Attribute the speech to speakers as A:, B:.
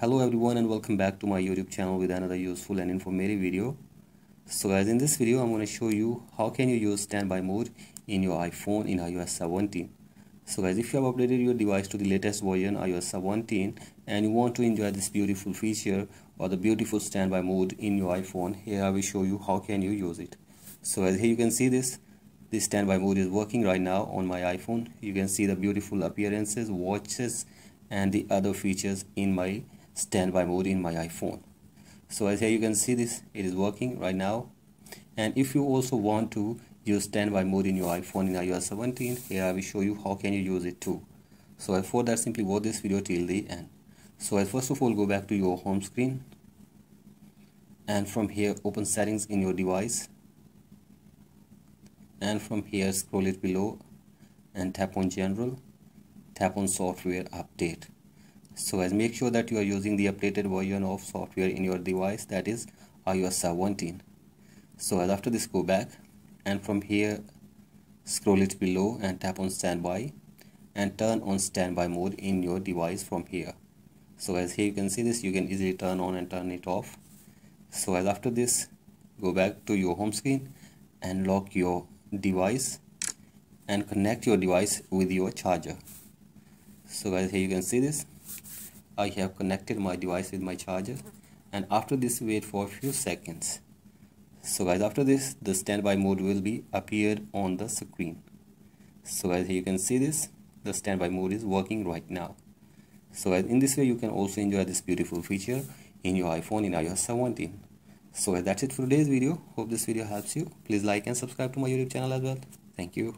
A: Hello everyone and welcome back to my YouTube channel with another useful and informative video. So guys, in this video I'm going to show you how can you use standby mode in your iPhone in iOS 17. So guys, if you have updated your device to the latest version iOS 17 and you want to enjoy this beautiful feature or the beautiful standby mode in your iPhone, here I will show you how can you use it. So as here you can see this standby mode is working right now on my iPhone. You can see the beautiful appearances, watches and the other features in my standby mode in my iPhone. So as here you can see this, it is working right now. And if you also want to use standby mode in your iPhone in iOS 17, here I will show you how can you use it too. So for that, simply watch this video till the end. So first of all, go back to your home screen and from here open settings in your device, and from here scroll it below and tap on general, tap on software update. So guys, make sure that you are using the updated version of software in your device, that is iOS 17. So as after this, go back and from here scroll it below and tap on standby and turn on standby mode in your device from here. So as here you can see this, you can easily turn on and turn it off. So as after this, go back to your home screen and lock your device and connect your device with your charger. So guys, here you can see this, I have connected my device with my charger, and after this wait for a few seconds. So guys, after this the standby mode will be appeared on the screen. So guys, here you can see this, the standby mode is working right now. So guys, in this way you can also enjoy this beautiful feature in your iPhone in iOS 17. So guys, that's it for today's video. Hope this video helps you. Please like and subscribe to my YouTube channel as well. Thank you.